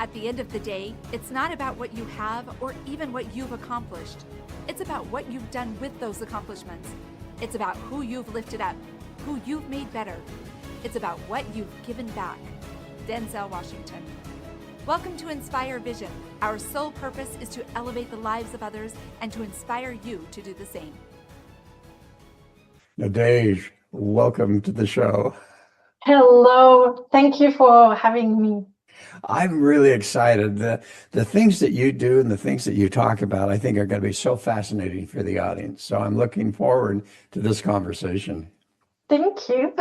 At the end of the day, it's not about what you have or even what you've accomplished. It's about what you've done with those accomplishments. It's about who you've lifted up, who you've made better. It's about what you've given back. Denzel Washington. Welcome to Inspire Vision. Our sole purpose is to elevate the lives of others and to inspire you to do the same. Nadege, welcome to the show. Hello, thank you for having me. I'm really excited. The things that you do and the things that you talk about, I think are going to be so fascinating for the audience. So I'm looking forward to this conversation. Thank you.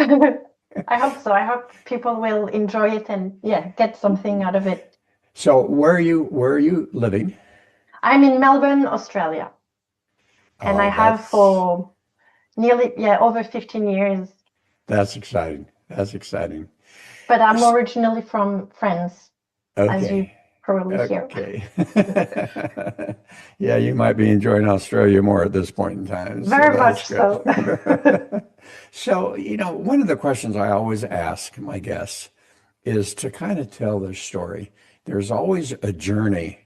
I hope so. I hope people will enjoy it and get something out of it. So where are you living? I'm in Melbourne, Australia, and I Oh, have for nearly over 15 years, that's exciting. That's exciting. but I'm originally from France, as you Okay. probably hear. Okay. Yeah, you might be enjoying Australia more at this point in time, so Very that's much so. good. So, one of the questions I always ask my guests is to kind of tell their story. There's always a journey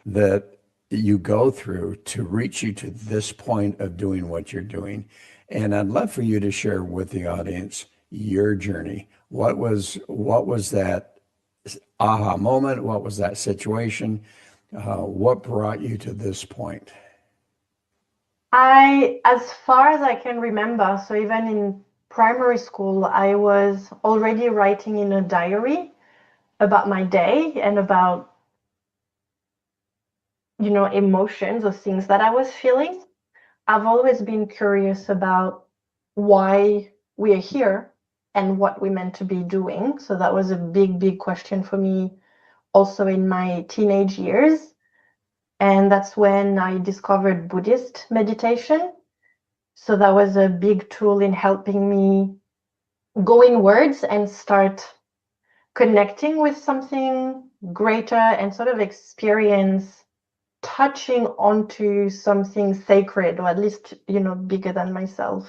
that you go through to reach you to this point of doing what you're doing. And I'd love for you to share with the audience your journey. What was that aha moment? What was that situation? What brought you to this point? As far as I can remember, so even in primary school, I was already writing in a diary about my day and about emotions or things that I was feeling. I've always been curious about why we are here and what we're meant to be doing. So that was a big, big question for me also in my teenage years. And that's when I discovered Buddhist meditation. So that was a big tool in helping me go inwards and start connecting with something greater and sort of experience touching onto something sacred, or at least, bigger than myself.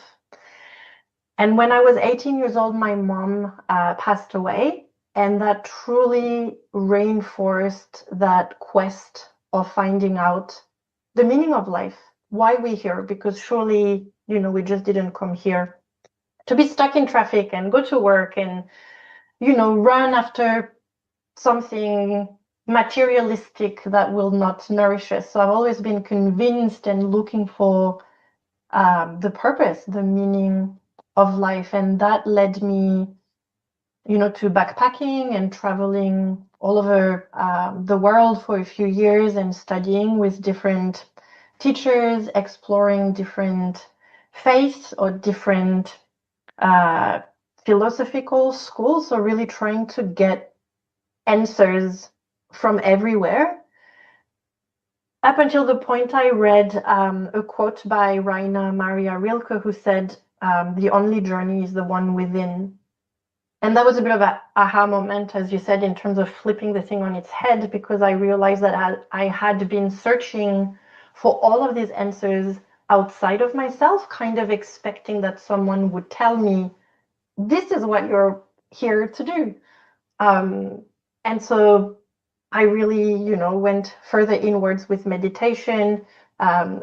And when I was 18 years old, my mom passed away, and that truly reinforced that quest of finding out the meaning of life, why we're here, because surely, we just didn't come here to be stuck in traffic and go to work and, run after something materialistic that will not nourish us. So I've always been convinced and looking for the purpose, the meaning of life. And that led me, to backpacking and traveling all over the world for a few years and studying with different teachers, exploring different faiths or different uh, philosophical schools. So really trying to get answers from everywhere. Up until the point I read a quote by Rainer Maria Rilke, who said, the only journey is the one within. And that was a bit of an aha moment, as you said, in terms of flipping the thing on its head, because I realized that I had been searching for all of these answers outside of myself, kind of expecting that someone would tell me, this is what you're here to do. And so I really, went further inwards with meditation,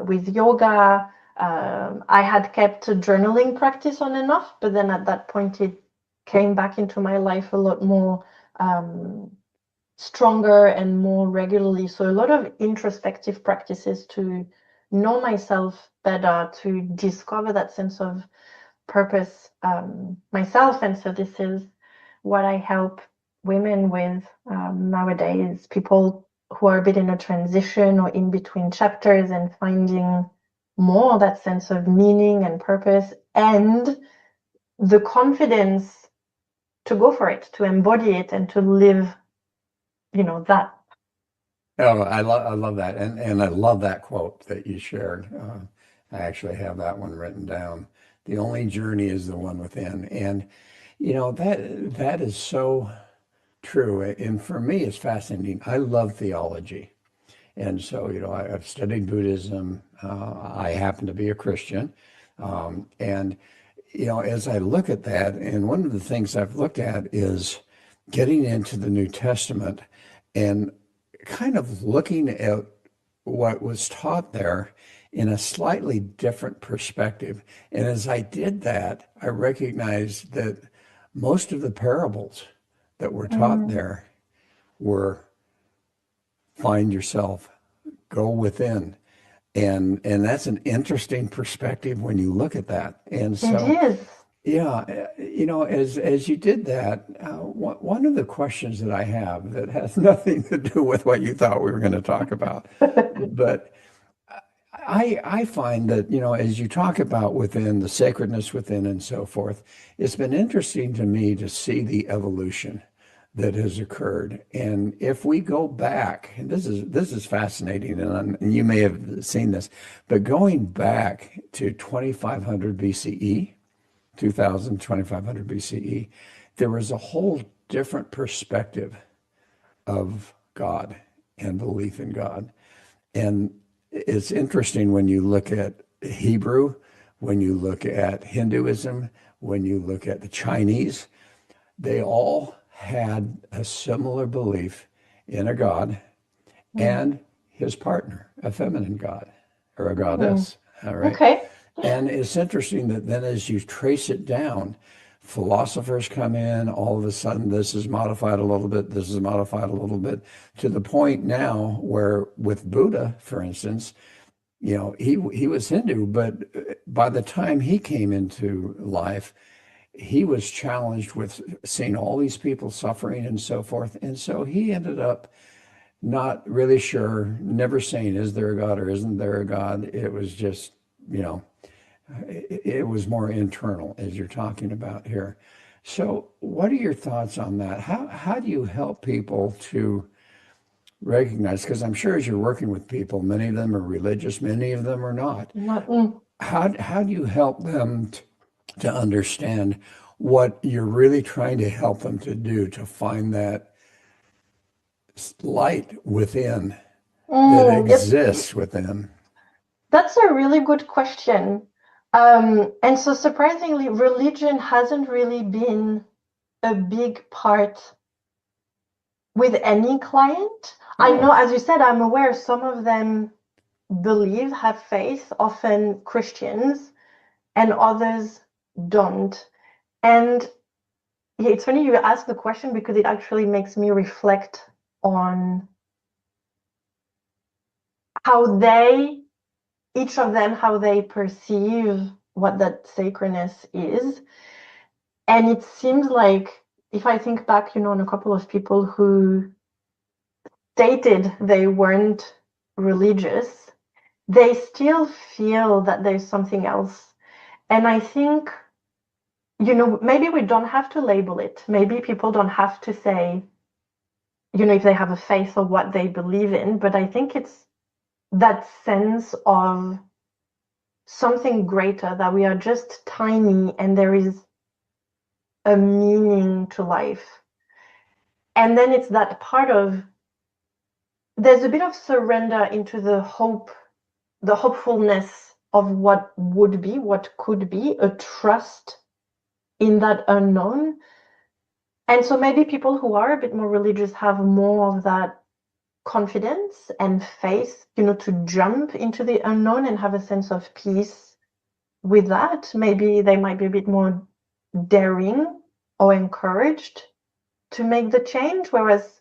with yoga. I had kept a journaling practice on and off, but then at that point it came back into my life a lot more stronger and more regularly. So a lot of introspective practices to know myself better, to discover that sense of purpose myself. And so this is what I help women with nowadays, people who are a bit in a transition or in between chapters and finding more that sense of meaning and purpose and the confidence to go for it, to embody it and to live, that. Oh, I love that, and I love that quote that you shared. I actually have that one written down. The only journey is the one within, and that is so true. And for me, it's fascinating. I love theology, and so I've studied Buddhism. I happen to be a Christian, and as I look at that, and one of the things I've looked at is getting into the New Testament and kind of looking at what was taught there in a slightly different perspective. And as I did that, I recognized that most of the parables that were taught Mm. there were find yourself, go within. And that's an interesting perspective when you look at that. And It so, is. yeah, as you did that, one of the questions that I have that has nothing to do with what you thought we were going to talk about, but I find that, as you talk about within the sacredness within and so forth, it's been interesting to me to see the evolution that has occurred. And if we go back, and this is fascinating, and you may have seen this, but going back to 2500 BCE, 2000, 2500 BCE, there was a whole different perspective of God and belief in God. And it's interesting when you look at Hebrew, when you look at Hinduism, when you look at the Chinese, they all had a similar belief in a God Mm. and his partner, a feminine God or a Mm. goddess. All right. Okay. And it's interesting that then as you trace it down, philosophers come in, all of a sudden this is modified a little bit, this is modified a little bit, to the point now where with Buddha, for instance, he was Hindu, but by the time he came into life, he was challenged with seeing all these people suffering and so forth. And so he ended up not really sure, never saying, is there a God or isn't there a God? It was just, you know, it was more internal as you're talking about here. So, what are your thoughts on that? How do you help people to recognize? Because I'm sure as you're working with people, many of them are religious, many of them are not. Not, mm. How do you help them to understand what you're really trying to help them to do to find that light within that Yep. exists within? That's a really good question. And so surprisingly, religion hasn't really been a big part with any client. I know, Oh, as you said, I'm aware some of them believe, have faith, often Christians, and others don't. And yeah, it's funny you ask the question because it actually makes me reflect on how they, each of them, how they perceive what that sacredness is. And it seems like if I think back, on a couple of people who stated they weren't religious, they still feel that there's something else. And I think, maybe we don't have to label it. Maybe people don't have to say, if they have a faith or what they believe in, but I think it's that sense of something greater, that we are just tiny and there is a meaning to life. And then it's that part of, there's a bit of surrender into the hope, the hopefulness of what would be, what could be, a trust in that unknown. And so maybe people who are a bit more religious have more of that confidence and faith, to jump into the unknown and have a sense of peace with that. Maybe they might be a bit more daring or encouraged to make the change, whereas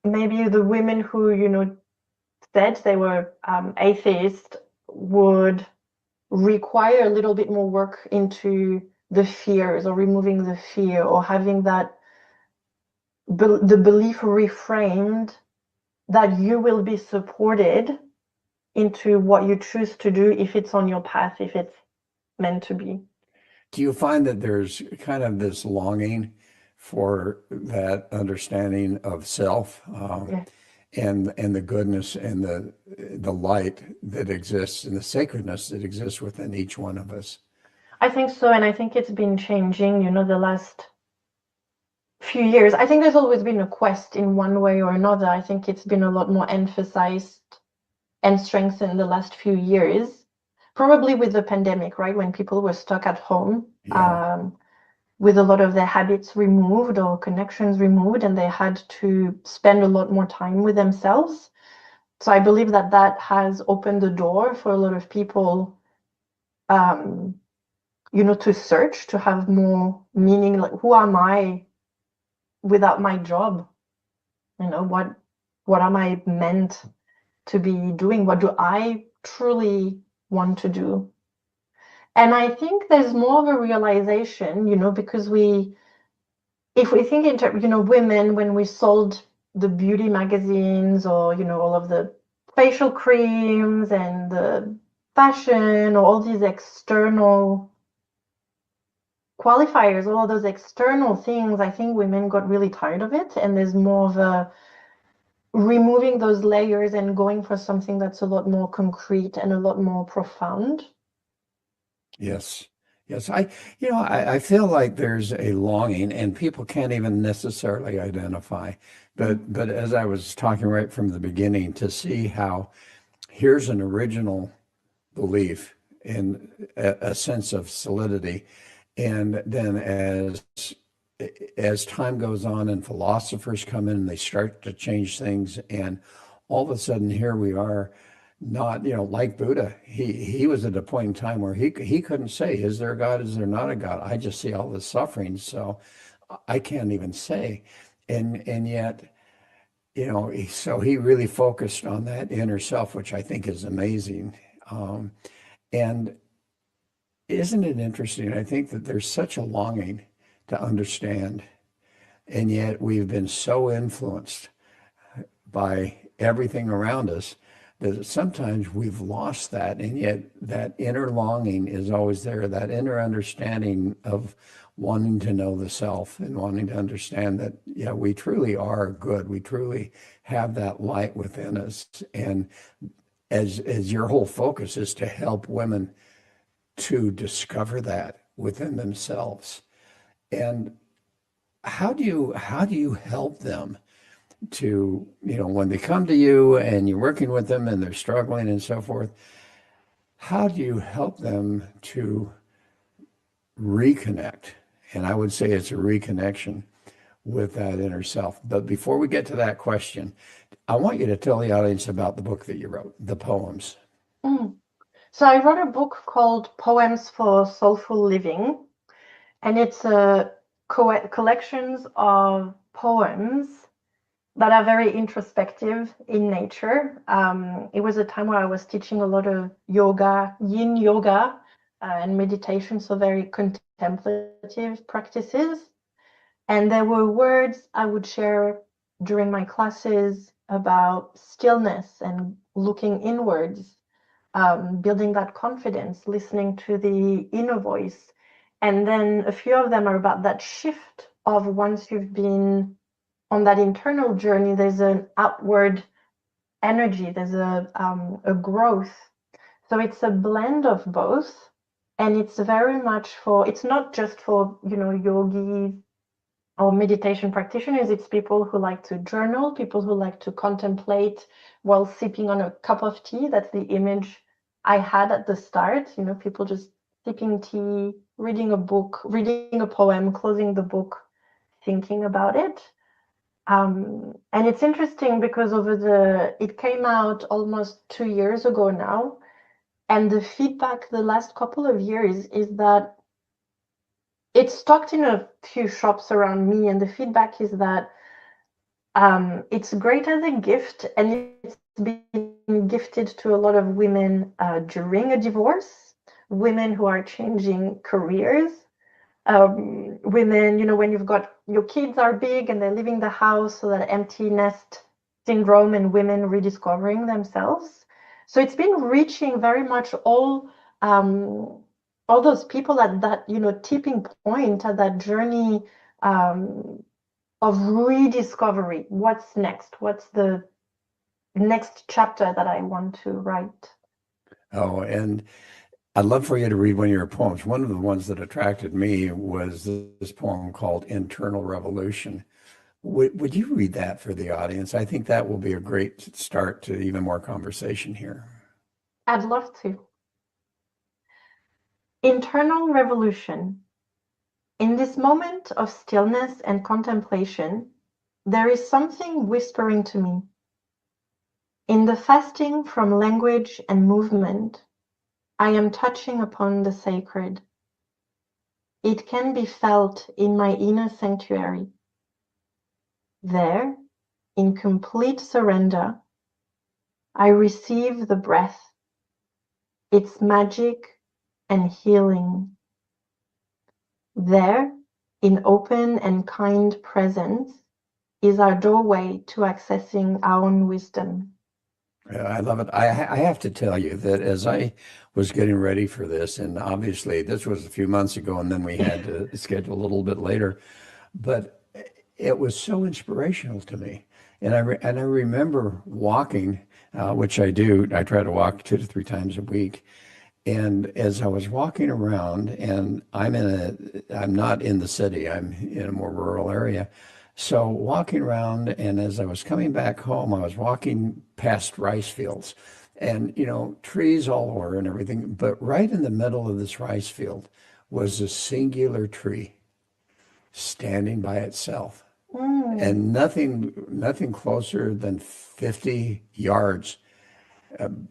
maybe the women who, said they were atheist would require a little bit more work into the fears, or removing the fear, or having that the belief reframed that you will be supported into what you choose to do if it's on your path, if it's meant to be. Do you find that there's kind of this longing for that understanding of self, Yeah, and the goodness and the light that exists and the sacredness that exists within each one of us? I think so, and I think it's been changing, the last few years. I think there's always been a quest in one way or another. I think it's been a lot more emphasized and strengthened the last few years, probably with the pandemic, right? When people were stuck at home. Yeah. with a lot of their habits removed or connections removed, and they had to spend a lot more time with themselves. So I believe that that has opened the door for a lot of people, to search, to have more meaning, like who am I without my job? What am I meant to be doing? What do I truly want to do? And I think there's more of a realization, because if we think in terms, women, when we sold the beauty magazines or, all of the facial creams and the fashion or all these external qualifiers, all of those external things, I think women got really tired of it. And there's more of a removing those layers and going for something that's a lot more concrete and a lot more profound. Yes. Yes. I feel like there's a longing and people can't even necessarily identify. But as I was talking right from the beginning, to see how here's an original belief in a sense of solidity. And then as time goes on and philosophers come in and they start to change things, and all of a sudden here we are, not, like Buddha. He was at a point in time where he couldn't say, is there a God, is there not a God? I just see all this suffering, so I can't even say. And yet, so he really focused on that inner self, which I think is amazing. And isn't it interesting? I think that there's such a longing to understand, and yet we've been so influenced by everything around us that sometimes we've lost that, and yet that inner longing is always there, that inner understanding of wanting to know the self and wanting to understand that, yeah, we truly are good. We truly have that light within us. And as your whole focus is to help women to discover that within themselves. And how do you help them to, when they come to you and you're working with them and they're struggling and so forth, how do you help them to reconnect? And I would say it's a reconnection with that inner self. But before we get to that question, I want you to tell the audience about the book that you wrote, the poems. Mm. So I wrote a book called Poems for Soulful Living, and it's a collections of poems that are very introspective in nature. It was a time where I was teaching a lot of yoga, yin yoga, and meditation, so very contemplative practices. And there were words I would share during my classes about stillness and looking inwards, building that confidence, listening to the inner voice. And then a few of them are about that shift of once you've been on that internal journey, there's an outward energy, there's a growth. So it's a blend of both. And it's very much it's not just for, yogis or meditation practitioners. It's people who like to journal, people who like to contemplate while sipping on a cup of tea. That's the image I had at the start, people just sipping tea, reading a book, reading a poem, closing the book, thinking about it. And it's interesting because it came out almost 2 years ago now. And the feedback the last couple of years is that it's stocked in a few shops around me. And the feedback is that it's great as a gift, and it's been gifted to a lot of women during a divorce, women who are changing careers, women, when you've got your kids are big and they're leaving the house, so that empty nest syndrome, and women rediscovering themselves. So it's been reaching very much all those people at that, tipping point, at that journey of rediscovery. What's next? What's the next chapter that I want to write? Oh, and I'd love for you to read one of your poems. One of the ones that attracted me was this poem called Internal Revolution. Would you read that for the audience? I think that will be a great start to even more conversation here. I'd love to. Internal revolution. In this moment of stillness and contemplation, there is something whispering to me. In the fasting from language and movement, I am touching upon the sacred. It can be felt in my inner sanctuary. There, in complete surrender, I receive the breath, its magic and healing. There, in open and kind presence, is our doorway to accessing our own wisdom. Yeah, I love it. I have to tell you that as I was getting ready for this, and obviously this was a few months ago, and then we had to schedule a little bit later, but it was so inspirational to me. And I remember walking, which I do. I try to walk 2 to 3 times a week. And as I was walking around, and I'm not in the city, I'm in a more rural area. So walking around, and as I was coming back home, I was walking past rice fields and, trees all over and everything. But right in the middle of this rice field was a singular tree standing by itself, Mm. and nothing closer than 50 yards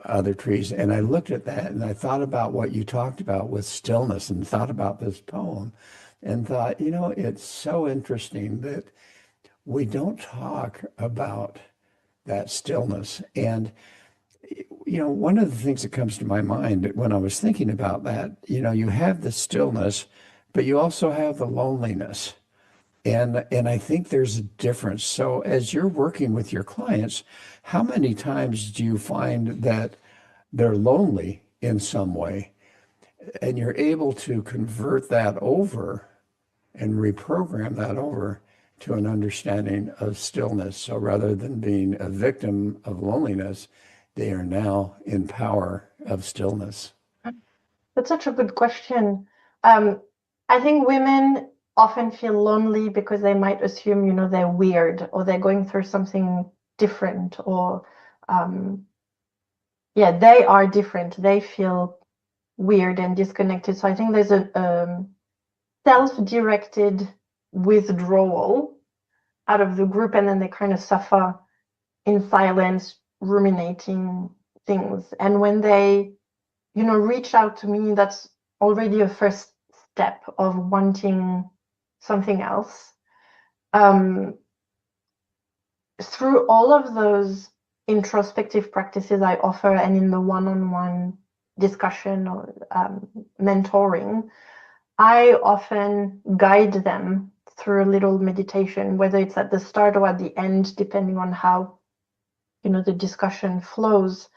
other trees. And I looked at that and I thought about what you talked about with stillness, and thought about this poem and thought, it's so interesting that we don't talk about that stillness. And, one of the things that comes to my mind when I was thinking about that, you have the stillness, but you also have the loneliness. And I think there's a difference. So as you're working with your clients, how many times do you find that they're lonely in some way, and you're able to convert that over and reprogram that over to an understanding of stillness? So rather than being a victim of loneliness, they are now in power of stillness. That's such a good question. Um, I think women often feel lonely because they might assume, they're weird or they're going through something different, or um, yeah, they are different. They feel weird and disconnected. So I think there's a self-directed withdrawal out of the group, and then they kind of suffer in silence, ruminating things. And when they, reach out to me, that's already a first step of wanting something else. Through all of those introspective practices I offer, and in the one-on-one discussion or mentoring, I often guide them through a little meditation, whether it's at the start or at the end, depending on how, the discussion flows,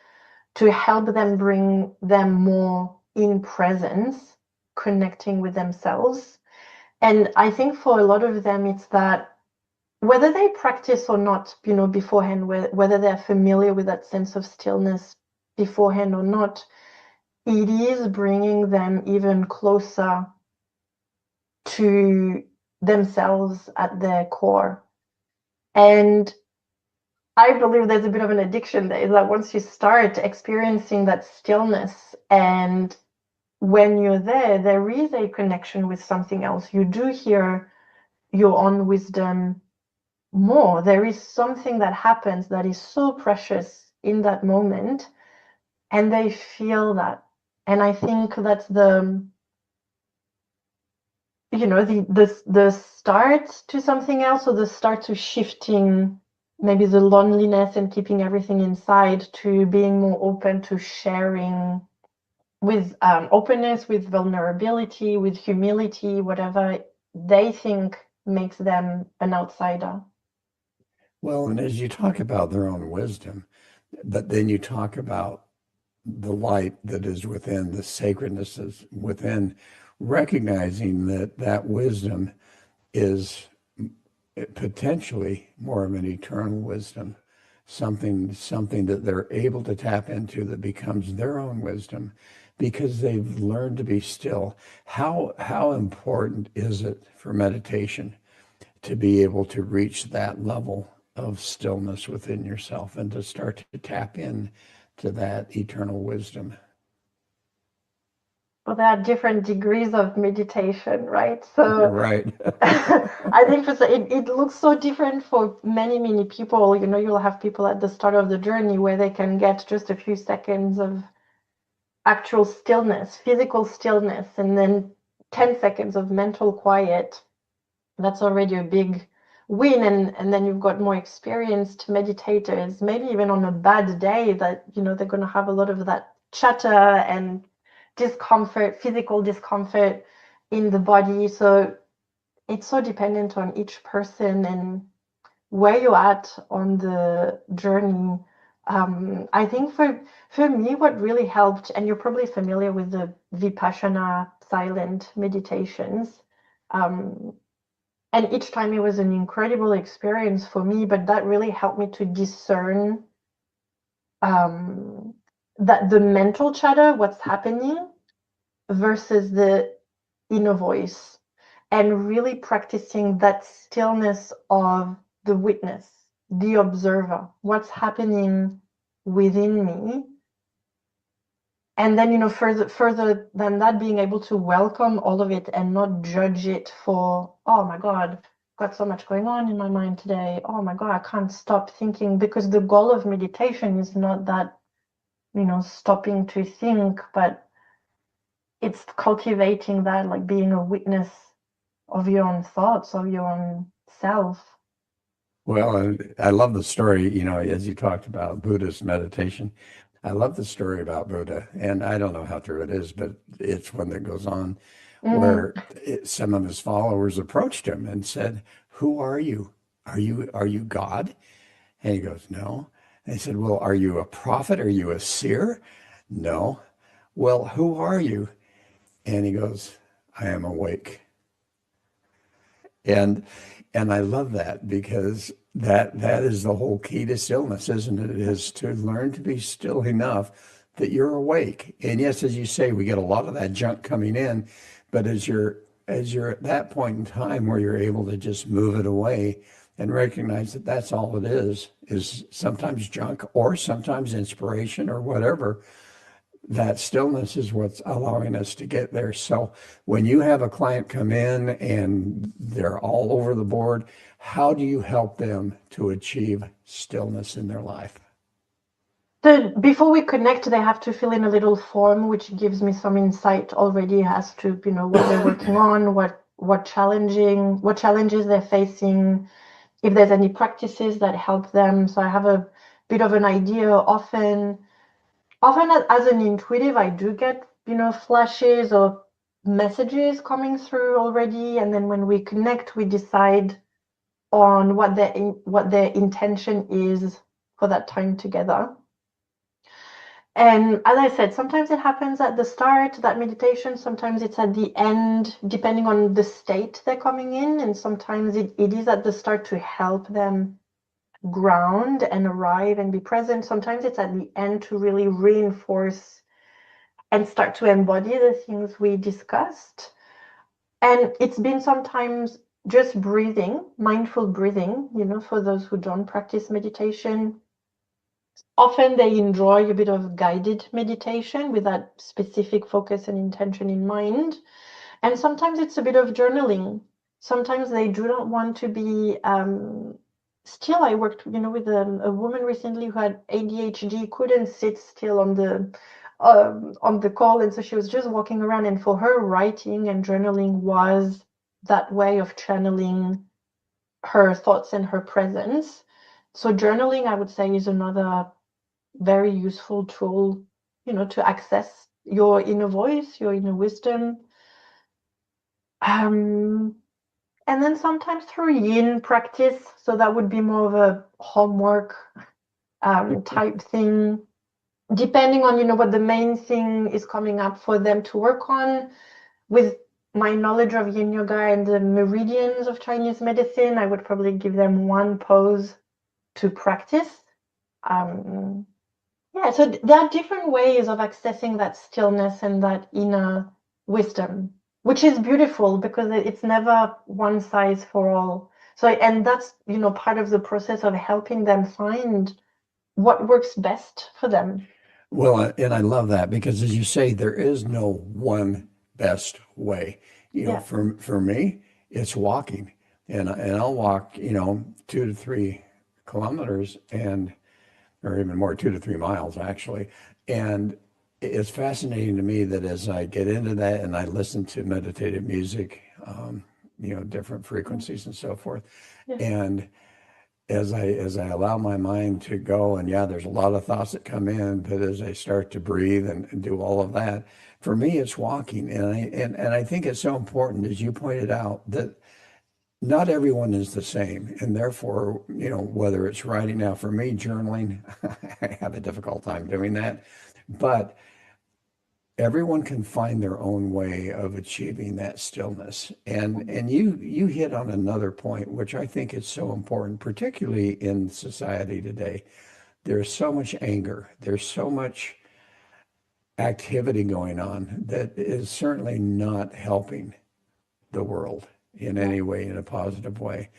to help them bring them more in presence, connecting with themselves. And I think for a lot of them, it's that whether they practice or not, beforehand, whether they're familiar with that sense of stillness beforehand or not, it is bringing them even closer to themselves at their core. And I believe there's a bit of an addiction there, is that once you start experiencing that stillness, and when you're there, there is a connection with something else. You do hear your own wisdom more. There is something that happens that is so precious in that moment, and they feel that. And I think that's the start to something else, or the start to shifting maybe the loneliness and keeping everything inside, to being more open to sharing with openness, with vulnerability, with humility, whatever they think makes them an outsider. Well, and as you talk about their own wisdom, but then you talk about the light that is within, the sacredness is within, recognizing that that wisdom is potentially more of an eternal wisdom, something that they're able to tap into that becomes their own wisdom because they've learned to be still. How important is it for meditation to be able to reach that level of stillness within yourself and to start to tap in to that eternal wisdom? Well, there are different degrees of meditation, right? You're So right. I think it looks so different for many, many people. You'll have people at the start of the journey where they can get just a few seconds of actual stillness, physical stillness, and then 10 seconds of mental quiet. That's already a big win. And then you've got more experienced meditators, maybe even on a bad day that, they're going to have a lot of that chatter and discomfort, physical discomfort in the body. So it's so dependent on each person and where you're at on the journey. I think for me, what really helped, and you're probably familiar with the Vipassana silent meditations, um, and each time it was an incredible experience for me, but that really helped me to discern um, that the mental chatter, what's happening, versus the inner voice, and really practicing that stillness of the witness, the observer, what's happening within me. And then, further than that, being able to welcome all of it and not judge it for, oh my God, got so much going on in my mind today. Oh my God, I can't stop thinking, because the goal of meditation is not that, stopping to think, but it's cultivating that, like being a witness of your own thoughts, of your own self. Well, and I love the story, as you talked about Buddhist meditation. I love the story about Buddha, and I don't know how true it is, but it's one that goes on Mm. where some of his followers approached him and said, "Who are you? Are you God?" And he goes, "No." And they said, "Well, are you a prophet? Are you a seer?" "No." "Well, who are you?" And he goes, "I am awake." And and I love that because that is the whole key to stillness, isn't it? It is to learn to be still enough that you're awake. And yes, as you say, we get a lot of that junk coming in, but as you're at that point in time where you're able to just move it away and recognize that that's all it is sometimes junk or sometimes inspiration or whatever, that stillness is what's allowing us to get there. So when you have a client come in and they're all over the board, how do you help them to achieve stillness in their life? So before we connect, they have to fill in a little form, which gives me some insight already as to, what they're working on, what challenges they're facing, if there's any practices that help them. So I have a bit of an idea. Often as an intuitive, I do get, flashes or messages coming through already. And then when we connect, we decide on what their intention is for that time together. And as I said, sometimes it happens at the start, that meditation, sometimes it's at the end, depending on the state they're coming in. And sometimes it is at the start to help them ground and arrive and be present. Sometimes it's at the end to really reinforce and start to embody the things we discussed. And it's been sometimes just breathing, mindful breathing, for those who don't practice meditation. Often they enjoy a bit of guided meditation with that specific focus and intention in mind. And sometimes it's a bit of journaling. Sometimes they do not want to be still. I worked, with a woman recently who had ADHD, couldn't sit still on the call, and so she was just walking around. And for her, writing and journaling was that way of channeling her thoughts and her presence. So journaling, I would say, is another very useful tool, to access your inner voice, your inner wisdom. Um, and then sometimes through yin practice, so that would be more of a homework type thing, depending on, what the main thing is coming up for them to work on. With my knowledge of yin yoga and the meridians of Chinese medicine, I would probably give them one pose to practice. Um, Yeah, so there are different ways of accessing that stillness and that inner wisdom, which is beautiful because it's never one size for all. So, and that's, part of the process of helping them find what works best for them. Well, and I love that because, as you say, there is no one best way. Yeah. For me, it's walking, and I'll walk, 2 to 3 kilometers, and or even more, 2 to 3 miles actually. And it's fascinating to me that as I get into that and I listen to meditative music, different frequencies and so forth, Yeah. and as I allow my mind to go, and yeah, there's a lot of thoughts that come in, but as I start to breathe and do all of that, for me, it's walking, and I think it's so important, as you pointed out, that not everyone is the same, and therefore, whether it's writing now, for me, journaling, I have a difficult time doing that, but everyone can find their own way of achieving that stillness. And you hit on another point, which I think is so important, particularly in society today. There's so much anger, there's so much activity going on that is certainly not helping the world in Yeah. any way, in a positive way.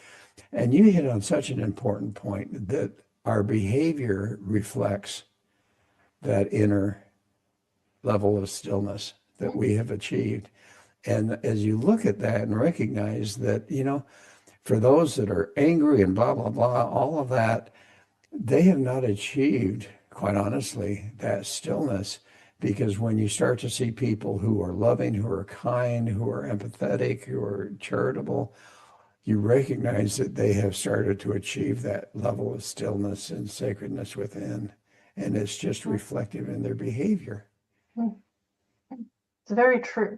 And you hit on such an important point that our behavior reflects that inner level of stillness that we have achieved. And as you look at that and recognize that, for those that are angry and blah, blah, blah, all of that, they have not achieved, quite honestly, that stillness. Because when you start to see people who are loving, who are kind, who are empathetic, who are charitable, you recognize that they have started to achieve that level of stillness and sacredness within. And it's just reflective in their behavior. Mm. It's very true.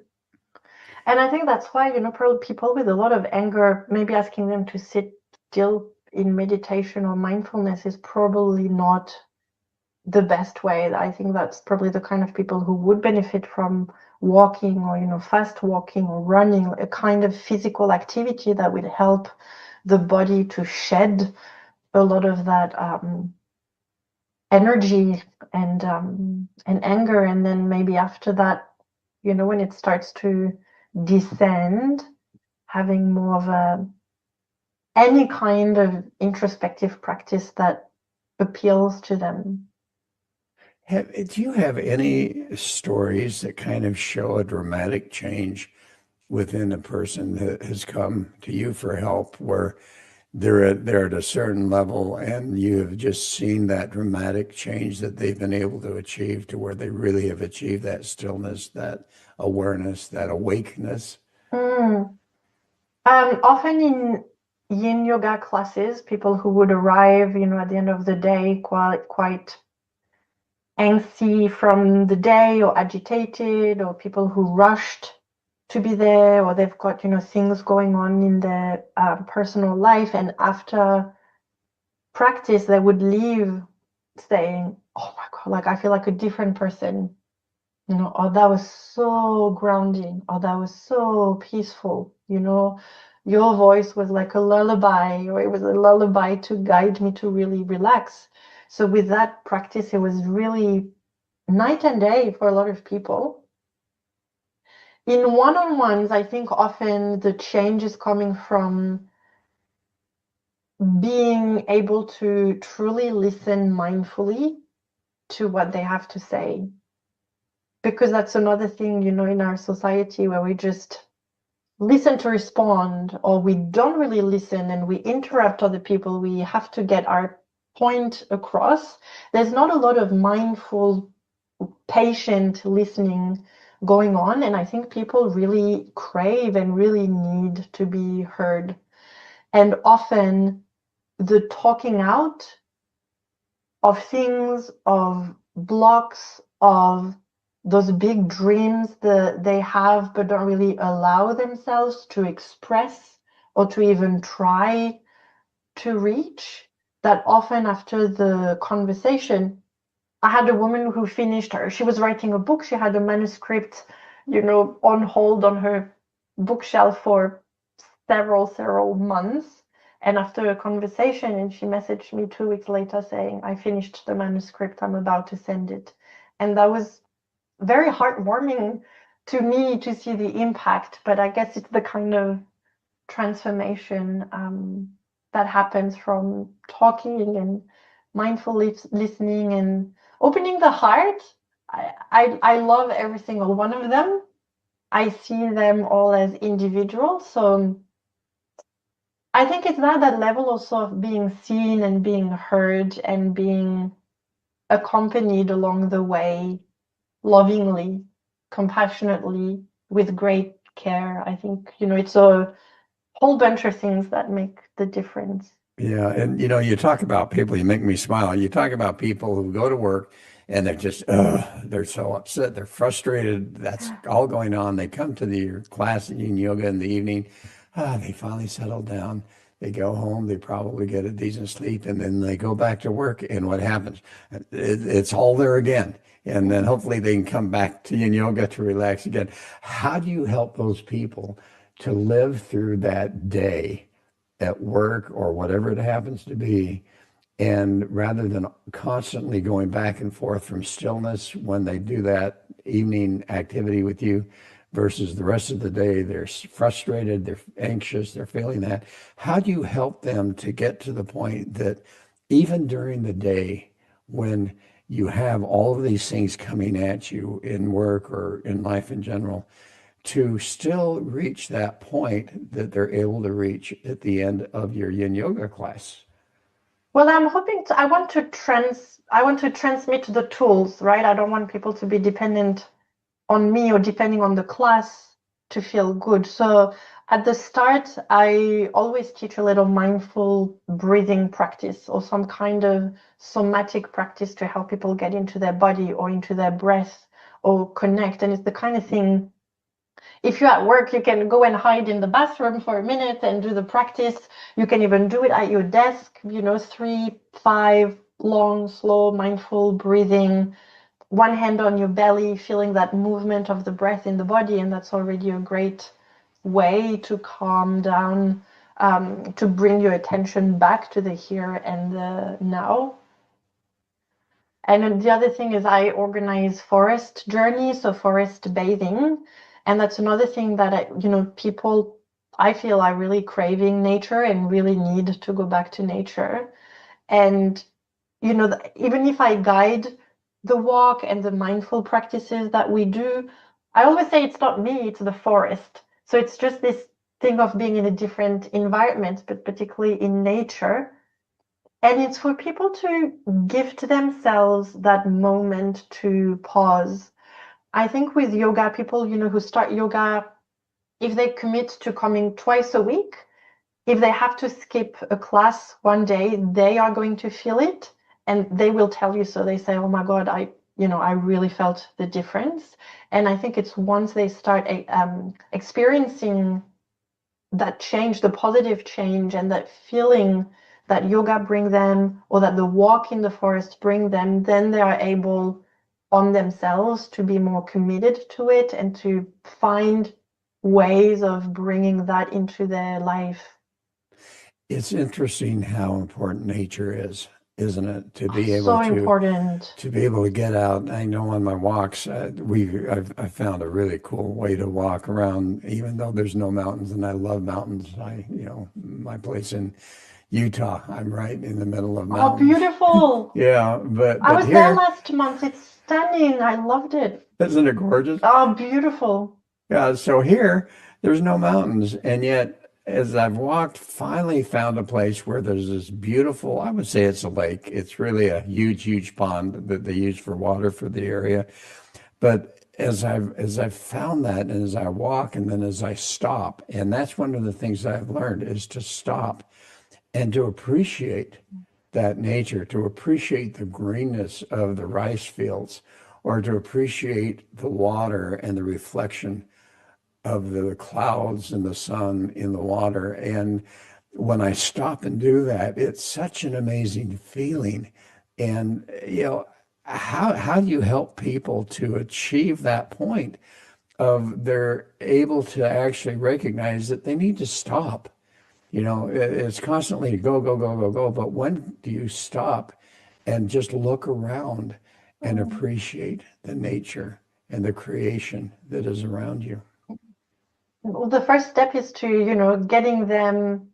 And I think that's why, probably people with a lot of anger, maybe asking them to sit still in meditation or mindfulness is probably not the best way. I think that's probably the kind of people who would benefit from walking or, fast walking or running, a kind of physical activity that would help the body to shed a lot of that energy and anger. And then maybe after that, when it starts to descend, having more of any kind of introspective practice that appeals to them. Do you have any stories that kind of show a dramatic change within a person that has come to you for help, where they're at a certain level and you have just seen that dramatic change that they've been able to achieve to where they really have achieved that stillness, that awareness, that awakeness? Mm. Often in yin yoga classes, people who would arrive, at the end of the day, quite angsty from the day or agitated, or people who rushed to be there, or they've got, things going on in their personal life. And after practice, they would leave saying, "Oh my God, like I feel like a different person." Oh, that was so grounding. Oh, that was so peaceful. Your voice was like a lullaby, or it was a lullaby to guide me to really relax. So with that practice, it was really night and day for a lot of people. In one-on-ones, I think often the change is coming from being able to truly listen mindfully to what they have to say. Because that's another thing, in our society where we just listen to respond, or we don't really listen and we interrupt other people. We have to get our point across. There's not a lot of mindful, patient listening going on. And I think people really crave and really need to be heard. And often the talking out of things, of blocks, of those big dreams that they have but don't really allow themselves to express or to even try to reach, that often after the conversation, I had a woman who finished her, she was writing a book, she had a manuscript, on hold on her bookshelf for several months. And after a conversation, and she messaged me 2 weeks later saying, "I finished the manuscript, I'm about to send it." And that was very heartwarming to me to see the impact. But I guess it's the kind of transformation that happens from talking and mindful listening and opening the heart. I love every single one of them. I see them all as individuals. So I think it's that level also of being seen and being heard and being accompanied along the way, lovingly, compassionately, with great care. I think, it's a whole bunch of things that make the difference. Yeah, and you talk about people, you make me smile. You talk about people who go to work and they're just, they're so upset, they're frustrated. That's all going on. They come to your class in yoga in the evening. They finally settle down. They go home, they probably get a decent sleep, and then they go back to work. And what happens? It's all there again. And then hopefully they can come back to yin yoga to relax again. How do you help those people to live through that day at work or whatever it happens to be? And rather than constantly going back and forth from stillness when they do that evening activity with you versus the rest of the day, they're frustrated, they're anxious, they're feeling that. How do you help them to get to the point that even during the day, when you have all of these things coming at you in work or in life in general, to still reach that point that they're able to reach at the end of your yin yoga class? Well, I want to transmit the tools, right? I don't want people to be dependent on me or depending on the class to feel good. So at the start, I always teach a little mindful breathing practice or some kind of somatic practice to help people get into their body or into their breath or connect. And it's the kind of thing, if you're at work, you can go and hide in the bathroom for a minute and do the practice. You can even do it at your desk, 3, 5 long, slow, mindful breathing, one hand on your belly, feeling that movement of the breath in the body. And that's already a great way to calm down, to bring your attention back to the here and the now. And then the other thing is I organize forest journeys, so forest bathing. And that's another thing that people, I feel, are really craving nature and really need to go back to nature. And, even if I guide the walk and the mindful practices that we do, I always say it's not me, it's the forest. So it's just this thing of being in a different environment, but particularly in nature. And it's for people to gift themselves that moment to pause. I think with yoga, people, who start yoga, if they commit to coming twice a week, if they have to skip a class one day, they are going to feel it and they will tell you so. They say, oh my God, I really felt the difference. And I think it's once they start experiencing that change, the positive change, and that feeling that yoga bring them or that the walk in the forest bring them, then they are able on themselves to be more committed to it and to find ways of bringing that into their life. It's interesting how important nature is, isn't it? To Oh, be able so to important. get out. I know on my walks, I've found a really cool way to walk around, even though there's no mountains, and I love mountains. My place in Utah, I'm right in the middle of Oh, mountains. beautiful. Yeah, but I was there here, last month. It's stunning. I loved it. isn't it gorgeous? Oh, beautiful. Yeah, so here there's no mountains, and yet as I've walked, finally found a place where there's this beautiful, I would say it's a lake. It's really a huge, huge pond that they use for water for the area. But as I've found that, and as I walk, and then as I stop, and that's one of the things I've learned is to stop and to appreciate that nature, to appreciate the greenness of the rice fields, or to appreciate the water and the reflection of the clouds and the sun in the water. And when I stop and do that, it's such an amazing feeling. And how do you help people to achieve that point of they're able to actually recognize that they need to stop? It's constantly go, go, go, go, go. But when do you stop and just look around and Mm. appreciate the nature and the creation that is around you? Well, the first step is to, getting them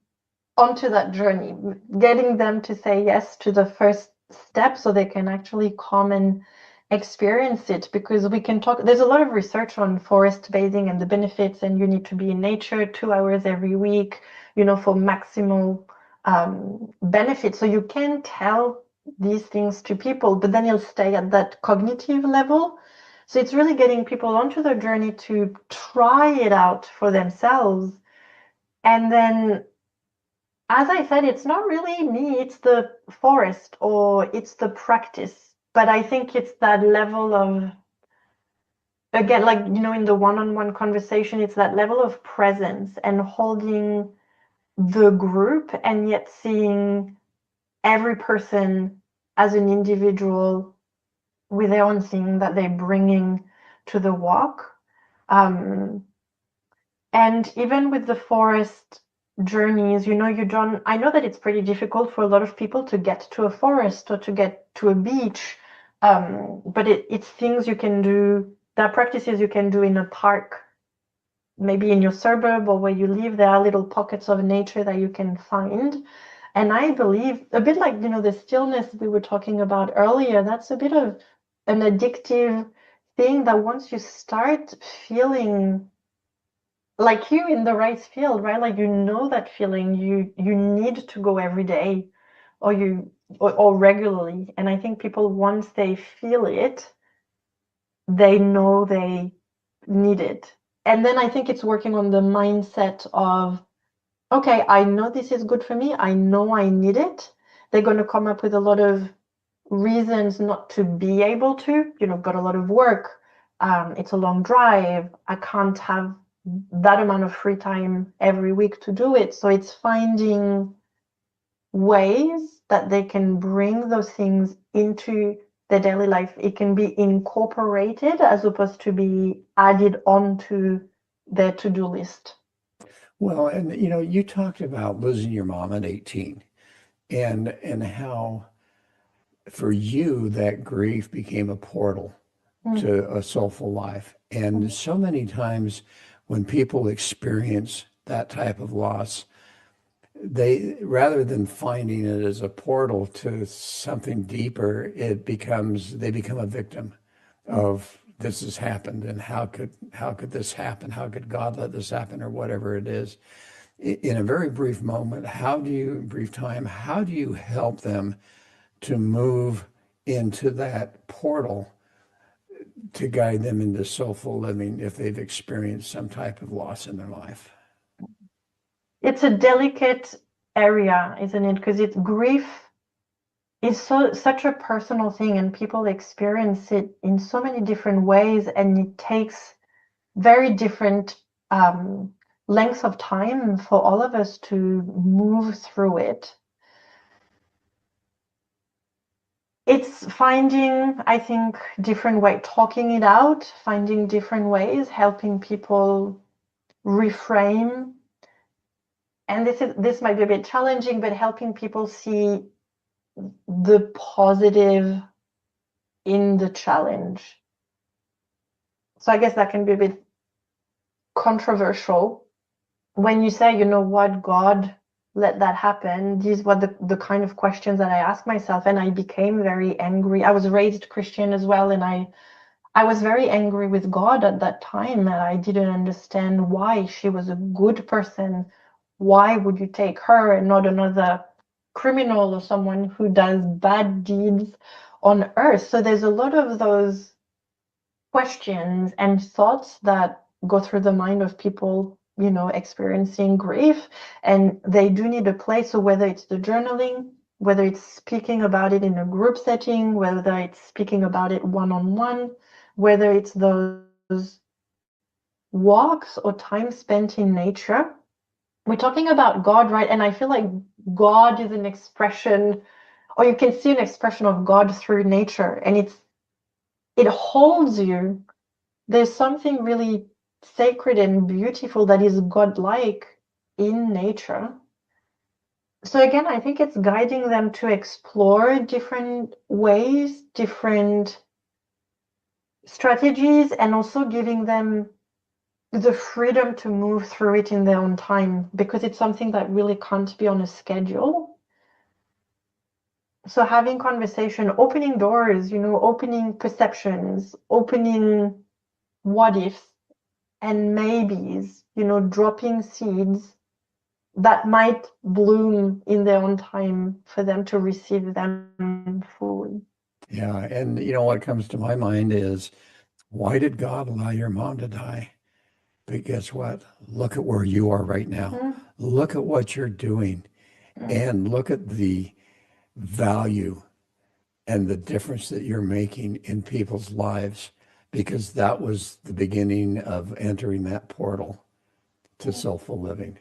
onto that journey, getting them to say yes to the first step so they can actually come and experience it, because we can talk, there's a lot of research on forest bathing and the benefits, and you need to be in nature 2 hours every week, for maximal benefit. So you can tell these things to people, but then you'll stay at that cognitive level. So it's really getting people onto the journey to try it out for themselves. And then, as I said, it's not really me, it's the forest or it's the practice. But I think it's that level of, again, like, in the one-on-one conversation, it's that level of presence and holding the group and yet seeing every person as an individual with their own thing that they're bringing to the walk. And even with the forest journeys, I know that it's pretty difficult for a lot of people to get to a forest or to get to a beach. But it's things you can do, there are practices you can do in a park, maybe in your suburb or where you live. There are little pockets of nature that you can find. And I believe, a bit like, the stillness we were talking about earlier, that's a bit of an addictive thing that once you start feeling like you in the rice field, right? Like, that feeling, you need to go every day or regularly. And I think people, once they feel it, they know they need it. And then I think it's working on the mindset of, okay, I know this is good for me. I know I need it. They're going to come up with a lot of reasons not to be able to, got a lot of work. It's a long drive. I can't have that amount of free time every week to do it. So it's finding ways that they can bring those things into their daily life. It can be incorporated as opposed to be added onto their to-do list. Well, and you talked about losing your mom at 18 and how for you that grief became a portal Mm. to a soulful life. And so many times when people experience that type of loss, they rather than finding it as a portal to something deeper, they become a victim of this has happened and how could this happen? How could God let this happen or whatever it is? In a very brief moment, brief time, how do you help them to move into that portal to guide them into soulful living if they've experienced some type of loss in their life? It's a delicate area, isn't it? Because grief is such a personal thing, and people experience it in so many different ways, and it takes very different lengths of time for all of us to move through it. It's finding, I think, different way, talking it out, finding different ways, helping people reframe. And this might be a bit challenging, but helping people see the positive in the challenge. So I guess that can be a bit controversial. When you say, what, God let that happen, these were the kind of questions that I asked myself, and I became very angry. I was raised Christian as well, and I was very angry with God at that time, and I didn't understand why. She was a good person. Why would you take her and not another criminal or someone who does bad deeds on earth? So there's a lot of those questions and thoughts that go through the mind of people, experiencing grief, and they do need a place. So whether it's the journaling, whether it's speaking about it in a group setting, whether it's speaking about it one-on-one, whether it's those walks or time spent in nature. We're talking about God, right? And I feel like God is an expression, or you can see an expression of God through nature, and it holds you. There's something really sacred and beautiful that is godlike in nature. So again, I think it's guiding them to explore different ways, different strategies, and also giving them the freedom to move through it in their own time, because it's something that really can't be on a schedule. So having conversation, opening doors, opening perceptions, opening what ifs and maybes, dropping seeds that might bloom in their own time for them to receive them fully. Yeah. And what comes to my mind is, why did God allow your mom to die? But guess what? Look at where you are right now. Mm, Look at what you're doing mm. and look at the value and the difference that you're making in people's lives, because that was the beginning of entering that portal to soulful living.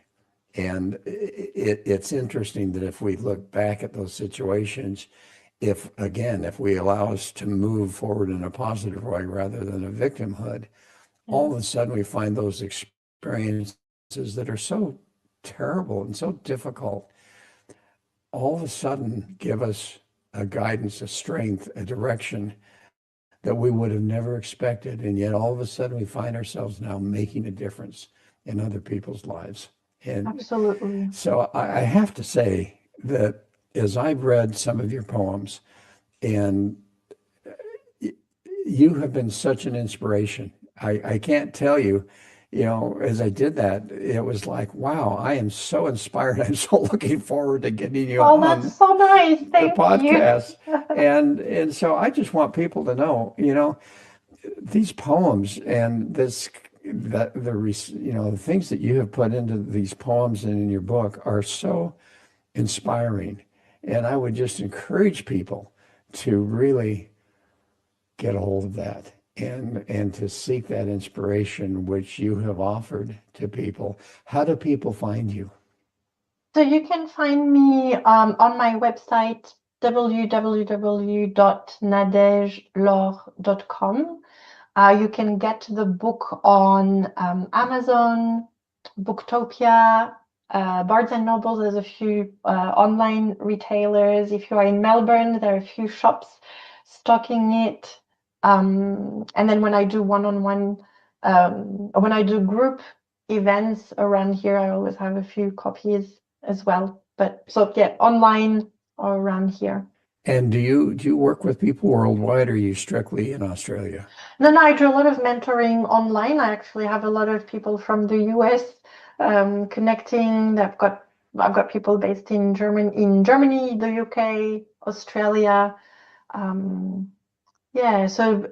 And it's interesting that if we look back at those situations, if we allow us to move forward in a positive way rather than a victimhood, all of a sudden we find those experiences that are so terrible and so difficult, all of a sudden give us a guidance, a strength, a direction that we would have never expected. And yet all of a sudden we find ourselves now making a difference in other people's lives. And Absolutely. so I have to say that as I've read some of your poems, and you have been such an inspiration. I can't tell you, as I did that, it was like, wow, I am so inspired. I'm so looking forward to getting you Oh, that's on so nice. the Thank you. podcast. And so I just want people to know, these poems and the things that you have put into these poems and in your book are so inspiring. And I would just encourage people to really get a hold of that and to seek that inspiration which you have offered to people. How do people find you? So you can find me on my website, www.nadegelore.com. You can get the book on Amazon, Booktopia, Barnes and Noble. There's a few online retailers. If you are in Melbourne, there are a few shops stocking it. And then when I do one-on-one, when I do group events around here, I always have a few copies as well. But so yeah, online or around here. And do you work with people worldwide, or are you strictly in Australia? No, I do a lot of mentoring online. I actually have a lot of people from the US connecting. I've got people based in Germany, the UK, Australia. Um, yeah, so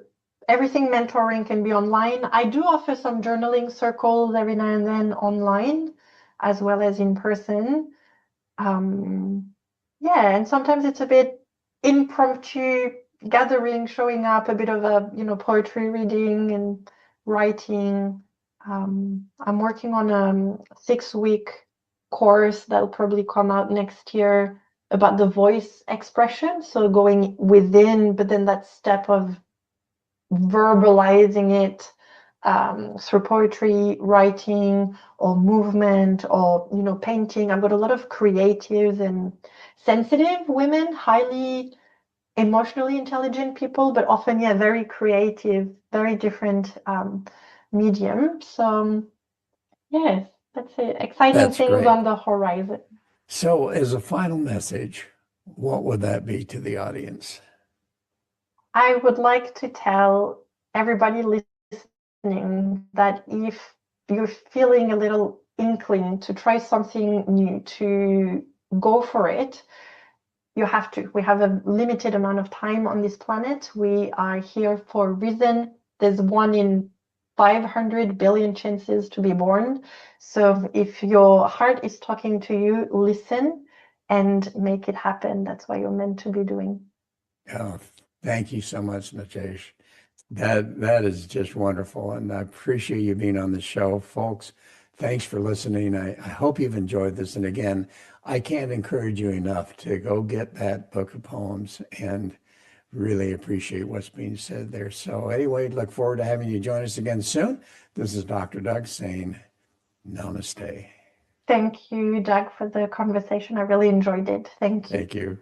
everything mentoring can be online. I do offer some journaling circles every now and then online, as well as in person. Um, yeah, and sometimes it's a bit impromptu gathering, showing up, a bit of a, poetry reading and writing. I'm working on a 6-week course that'll probably come out next year about the voice expression. So going within, but then that step of verbalizing it through poetry, writing, or movement, or painting. I've got a lot of creative and sensitive women, highly emotionally intelligent people, but often, yeah, very creative, very different medium. So, yes, that's it. Exciting That's things great. on the horizon. So, as a final message, what would that be to the audience? I would like to tell everybody listening that if you're feeling a little inkling to try something new, to go for it, you have to. We have a limited amount of time on this planet. We are here for a reason. There's 1 in 500 billion chances to be born. So if your heart is talking to you, listen and make it happen. That's what you're meant to be doing. Oh, thank you so much, Natesh. That is just wonderful, and I appreciate you being on the show, folks. Thanks for listening. I hope you've enjoyed this. And again, I can't encourage you enough to go get that book of poems and really appreciate what's being said there. So anyway, look forward to having you join us again soon. This is Dr. Doug saying namaste. Thank you, Doug, for the conversation. I really enjoyed it. Thank you. Thank you.